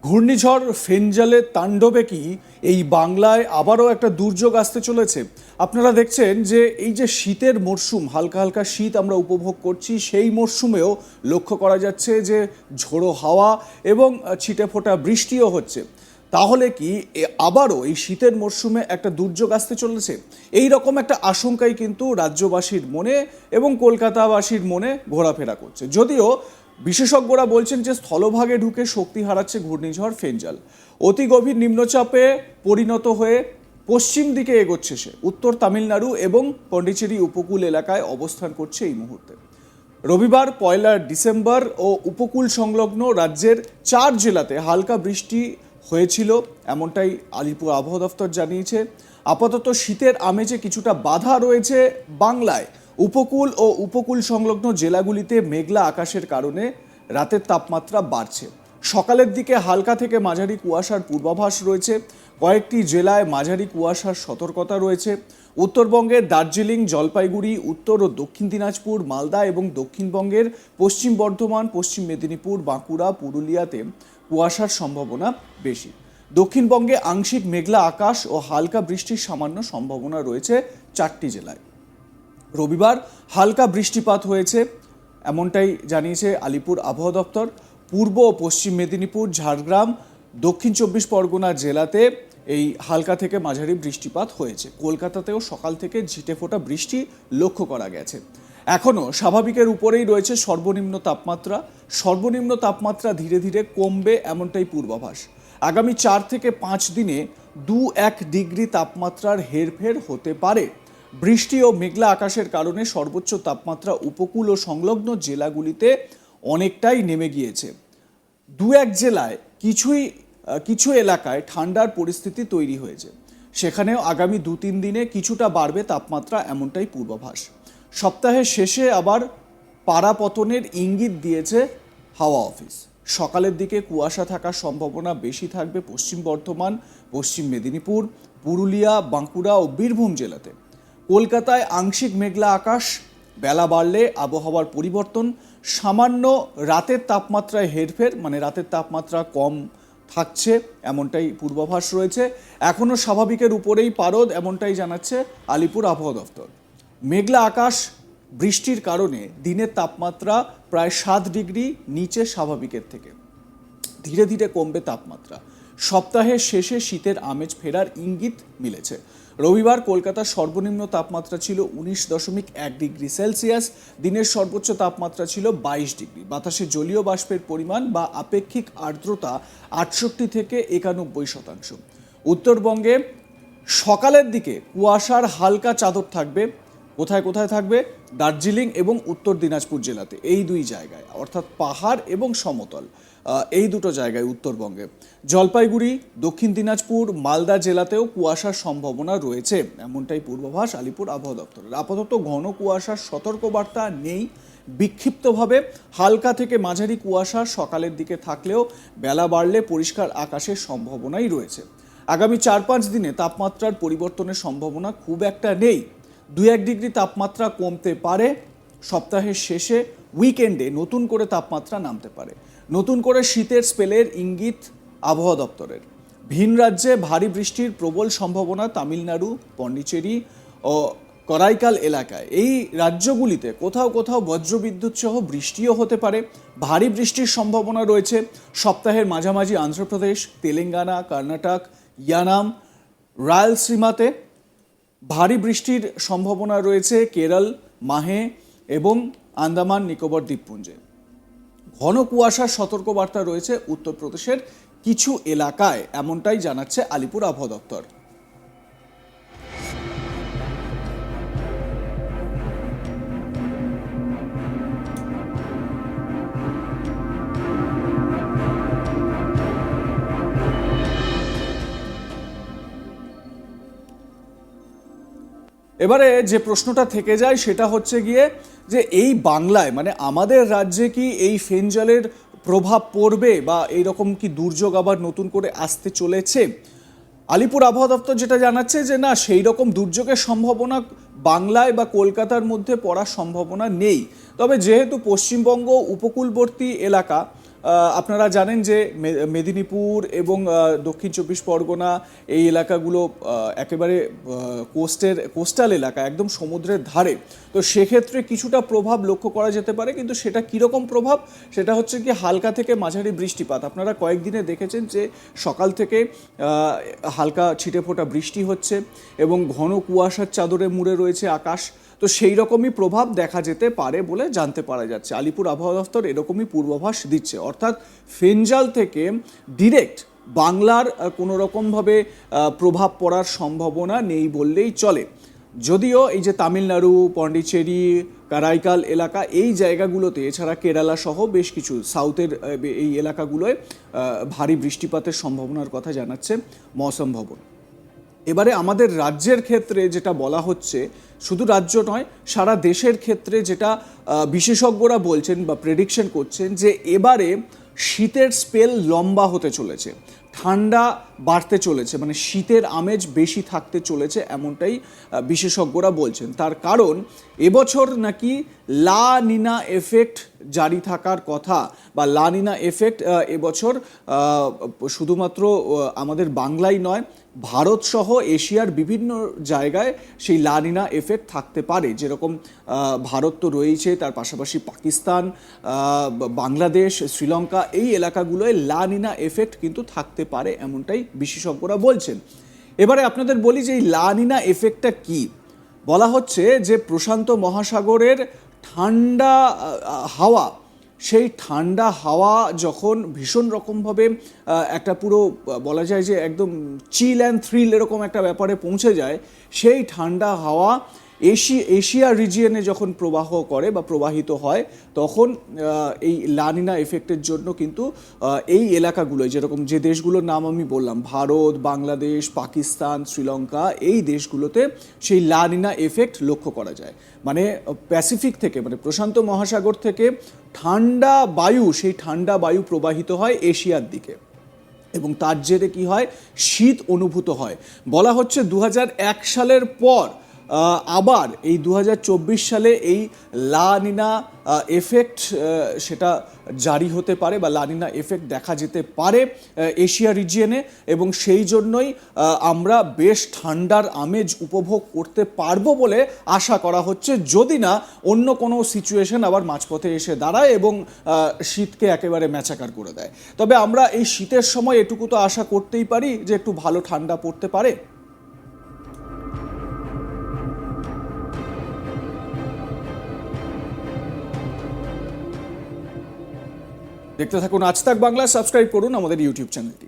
ঘূর্ণিঝড় ফেঞ্জালের তাণ্ডবে কি এই বাংলায় আবারও একটা দুর্যোগ আসতে চলেছে? আপনারা দেখছেন যে এই যে শীতের মরশুম, হালকা হালকা শীত আমরা উপভোগ করছি, সেই মরশুমেও লক্ষ্য করা যাচ্ছে যে ঝোড়ো হাওয়া এবং ছিটেফোঁটা বৃষ্টিও হচ্ছে। তাহলে কি আবারও এই শীতের মরশুমে একটা দুর্যোগ আসতে চলেছে? এই রকম একটা আশঙ্কাই কিন্তু রাজ্যবাসীর মনে এবং কলকাতাবাসীর মনে ঘোরাফেরা করছে। যদিও বিশেষজ্ঞরা বলছেন যে স্থলভাগে ঢুকে শক্তি হারাচ্ছে ঘূর্ণিঝড় ফেঞ্জাল, অতি গভীর নিম্নচাপে পরিণত হয়ে পশ্চিম দিকে এগোচ্ছে সে। উত্তর তামিলনাড়ু এবং পন্ডিচেরি উপকূল এলাকায় অবস্থান করছে এই মুহূর্তে। রবিবার 1 ডিসেম্বর ও উপকূল সংলগ্ন রাজ্যের 4 জেলাতে হালকা বৃষ্টি হয়েছিল, এমনটাই আলিপুর আবহাওয়া দফতর জানিয়েছে। আপাতত শীতের আমেজে কিছুটা বাধা রয়েছে বাংলায়। উপকূল ও উপকূল সংলগ্ন জেলাগুলিতে মেঘলা আকাশের কারণে রাতের তাপমাত্রা বাড়ছে। সকালের দিকে হালকা থেকে মাঝারি কুয়াশার পূর্বাভাস রয়েছে। কয়েকটি জেলায় মাঝারি কুয়াশার সতর্কতা রয়েছে। উত্তরবঙ্গের দার্জিলিং, জলপাইগুড়ি, উত্তর ও দক্ষিণ দিনাজপুর, মালদা এবং দক্ষিণবঙ্গের পশ্চিম বর্ধমান, পশ্চিম মেদিনীপুর, বাঁকুড়া, পুরুলিয়াতে কুয়াশার সম্ভাবনা বেশি। দক্ষিণবঙ্গে আংশিক মেঘলা আকাশ ও হালকা বৃষ্টির সামান্য সম্ভাবনা রয়েছে 4টি জেলায়। রবিবার হালকা বৃষ্টিপাত হয়েছে, এমনটাই জানিয়েছে আলিপুর আবহাওয়া দপ্তর। পূর্ব ও পশ্চিম মেদিনীপুর, ঝাড়গ্রাম, দক্ষিণ 24 পরগনা জেলাতে এই হালকা থেকে মাঝারি বৃষ্টিপাত হয়েছে। কলকাতাতেও সকাল থেকে ঝিটেফোঁটা বৃষ্টি লক্ষ্য করা গেছে। এখনও স্বাভাবিকের উপরেই রয়েছে সর্বনিম্ন তাপমাত্রা। সর্বনিম্ন তাপমাত্রা ধীরে ধীরে কমবে, এমনটাই পূর্বাভাস। আগামী 4 থেকে 5 দিনে 2-1 ডিগ্রি তাপমাত্রার হেরফের হতে পারে। বৃষ্টি ও মেঘলা আকাশের কারণে সর্বোচ্চ তাপমাত্রা উপকূল ও সংলগ্ন জেলাগুলিতে অনেকটাই নেমে গিয়েছে। 2-1 জেলায় কিছু এলাকায় ঠান্ডার পরিস্থিতি তৈরি হয়েছে, সেখানেও আগামী 2-3 দিনে কিছুটা বাড়বে তাপমাত্রা, এমনটাই পূর্বাভাস। সপ্তাহের শেষে আবার পারাপতনের ইঙ্গিত দিয়েছে হাওয়া অফিস। সকালের দিকে কুয়াশা থাকার সম্ভাবনা বেশি থাকবে পশ্চিম বর্ধমান, পশ্চিম মেদিনীপুর, পুরুলিয়া, বাঁকুড়া ও বীরভূম জেলাতে। কলকাতায় আংশিক মেঘলা আকাশ, বেলা বাড়লে আবহাওয়ার পরিবর্তন, সামান্য রাতের তাপমাত্রায় হেরফের, মানে রাতের তাপমাত্রা কম থাকছে, এমনটাই পূর্বাভাস রয়েছে। এখনও স্বাভাবিকের উপরেই পারদ, এমনটাই জানাচ্ছে আলিপুর আবহাওয়া দফতর। মেঘলা আকাশ, বৃষ্টির কারণে দিনের তাপমাত্রা প্রায় 7 ডিগ্রি নিচে স্বাভাবিকের থেকে। ধীরে ধীরে কমবে তাপমাত্রা। সপ্তাহের শেষে শীতের আমেজ ফেরার ইঙ্গিত মিলেছে। রবিবার কলকাতার সর্বনিম্ন তাপমাত্রা ছিল 19.1 ডিগ্রি সেলসিয়াস। দিনের সর্বোচ্চ তাপমাত্রা ছিল 22 ডিগ্রি। বাতাসে জলীয় বাষ্পের পরিমাণ বা আপেক্ষিক আর্দ্রতা 68 থেকে 91%। উত্তরবঙ্গে সকালের দিকে কুয়াশার হালকা চাদর থাকবে। কোথায় কোথায় থাকবে? দার্জিলিং এবং উত্তর দিনাজপুর জেলাতে, এই 2 জায়গায়, অর্থাৎ পাহাড় এবং সমতল, এই দুটো জায়গায় উত্তরবঙ্গে। জলপাইগুড়ি, দক্ষিণ দিনাজপুর, মালদা জেলাতেও কুয়াশার সম্ভাবনা রয়েছে, এমনটাই পূর্বাভাস আলিপুর আবহাওয়া দপ্তরের। আপাতত ঘন কুয়াশার সতর্কবার্তা নেই। বিক্ষিপ্তভাবে হালকা থেকে মাঝারি কুয়াশা সকালের দিকে থাকলেও বেলা বাড়লে পরিষ্কার আকাশের সম্ভাবনাই রয়েছে। আগামী 4-5 দিনে তাপমাত্রার পরিবর্তনের সম্ভাবনা খুব একটা নেই। 2-1 ডিগ্রি তাপমাত্রা কমতে পারে। সপ্তাহের শেষে উইকেন্ডে নতুন করে তাপমাত্রা নামতে পারে। নতুন করে শীতের স্পেলের ইঙ্গিত আবহাওয়া দপ্তরের। ভিন রাজ্যে ভারী বৃষ্টির প্রবল সম্ভাবনা তামিলনাড়ু, পন্ডিচেরি ও করাইকাল এলাকায়। এই রাজ্যগুলিতে কোথাও কোথাও বজ্রবিদ্যুৎ সহ বৃষ্টিও হতে পারে। ভারী বৃষ্টির সম্ভাবনা রয়েছে সপ্তাহের মাঝামাঝি অন্ধ্রপ্রদেশ, তেলেঙ্গানা, কর্ণাটক, ইয়ানাম, রায়লসীমাতে। ভারী বৃষ্টির সম্ভাবনা রয়েছে কেরল, মাহে এবং আন্দামান নিকোবর দ্বীপপুঞ্জে। ঘন কুয়াশার সতর্কবার্তা রয়েছে উত্তরপ্রদেশের কিছু এলাকায়, এমনটাই জানাচ্ছে আলিপুর আবহাওয়া দপ্তর। এবারে যে প্রশ্নটা থেকে যায় সেটা হচ্ছে গিয়ে যে এই বাংলায়, মানে আমাদের রাজ্যে কি এই ফেঞ্জালের প্রভাব পড়বে বা এইরকম কি দুর্যোগ আবার নতুন করে আসতে চলেছে? আলিপুর আবহাওয়া দপ্তর যেটা জানাচ্ছে যে না, সেই রকম দুর্যোগের সম্ভাবনা বাংলায় বা কলকাতার মধ্যে পড়ার সম্ভাবনা নেই। তবে যেহেতু পশ্চিমবঙ্গ উপকূলবর্তী এলাকা, আপনারা জানেন যে মেদিনীপুর এবং দক্ষিণ চব্বিশ পরগনা এই এলাকাগুলো একেবারে কোস্টাল এলাকা, একদম সমুদ্রের ধারে। তো সেক্ষেত্রে কিছুটা প্রভাব লক্ষ্য করা যেতে পারে, কিন্তু সেটা কীরকম প্রভাব, সেটা হচ্ছে কি হালকা থেকে মাঝারি বৃষ্টিপাত। আপনারা কয়েকদিনে দেখেছেন যে সকাল থেকে হালকা ছিটেফোঁটা বৃষ্টি হচ্ছে এবং ঘন কুয়াশার চাদরে মুড়ে রয়েছে আকাশ। তো সেই রকমই প্রভাব দেখা যেতে পারে বলে জানতে পারা যাচ্ছে। আলিপুর আবহাওয়া দফতর এরকমই পূর্বাভাস দিচ্ছে, অর্থাৎ ফেঞ্জাল থেকে ডিরেক্ট বাংলার কোনো রকমভাবে প্রভাব পড়ার সম্ভাবনা নেই বললেই চলে। যদিও এই যে তামিলনাড়ু, পন্ডিচেরি, কারাইকাল এলাকা, এই জায়গাগুলোতে, এছাড়া কেরালা সহ বেশ কিছু সাউথের এই এলাকাগুলোয় ভারী বৃষ্টিপাতের সম্ভাবনার কথা জানাচ্ছে মৌসম ভবন। এবারে আমাদের রাজ্যের ক্ষেত্রে যেটা বলা হচ্ছে, শুধু রাজ্য নয় সারা দেশের ক্ষেত্রে যেটা বিশেষজ্ঞরা বলছেন বা প্রেডিকশন করছেন, যে এবারে শীতের স্পেল লম্বা হতে চলেছে, ঠান্ডা বাড়তে চলেছে, মানে শীতের আমেজ বেশি থাকতে চলেছে, এমনটাই বিশেষজ্ঞরা বলছেন। তার কারণ এবছর নাকি লা নিনা এফেক্ট জারি থাকার কথা, বা লা নিনা এফেক্ট এবছর শুধুমাত্র আমাদের বাংলায় নয়, ভারত সহ এশিয়ার বিভিন্ন জায়গায় সেই লা নিনা এফেক্ট থাকতে পারে। যেরকম ভারত তো রয়েছে, তার পাশাপাশি পাকিস্তান, বাংলাদেশ, শ্রীলঙ্কা, এই এলাকাগুলোয় লা নিনা এফেক্ট কিন্তু থাকতে পারে, এমনটাই বিশেষজ্ঞরা বলছেন। এবারে আপনাদের বলি যে এই লা নিনা এফেক্টটা কি। বলা হচ্ছে যে প্রশান্ত মহাসাগরের ঠান্ডা হাওয়া, সেই ঠান্ডা হাওয়া যখন ভীষণ রকমভাবে একটা পুরো বলা যায় যে একদম চিল অ্যান্ড থ্রিল এরকম একটা ব্যাপারে পৌঁছে যায়, সেই ঠান্ডা হাওয়া এশিয়া রিজিয়নে যখন প্রবাহ করে বা প্রবাহিত হয়, তখন এই লা নিনা এফেক্টের জন্য কিন্তু এই এলাকাগুলোয়, যেরকম যে দেশগুলোর নাম আমি বললাম, ভারত, বাংলাদেশ, পাকিস্তান, শ্রীলঙ্কা, এই দেশগুলোতে সেই লা নিনা এফেক্ট লক্ষ্য করা যায়। মানে প্যাসিফিক থেকে, মানে প্রশান্ত মহাসাগর থেকে ঠান্ডা বায়ু, সেই ঠান্ডা বায়ু প্রবাহিত হয় এশিয়ার দিকে, এবং তার জেরে কি হয়, শীত অনুভূত হয়। বলা হচ্ছে 2001 সালের পর আবার এই 2024 সালে এই লা নিনা এফেক্ট সেটা জারি হতে পারে, বা লা নিনা এফেক্ট দেখা যেতে পারে এশিয়া রিজিয়নে, এবং সেই জন্যই আমরা বেশ ঠান্ডার আমেজ উপভোগ করতে পারবো বলে আশা করা হচ্ছে, যদি না অন্য কোনো সিচুয়েশন আবার মাঝপথে এসে দাঁড়ায় এবং শীতকে একেবারে ম্যাচাকার করে দেয়। তবে আমরা এই শীতের সময় এটুকু তো আশা করতেই পারি যে একটু ভালো ঠান্ডা পড়তে পারে। দেখতে থাকুন আজ তাক বাংলা, সাবস্ক্রাইব করুন আমাদের ইউটিউব চ্যানেলটি।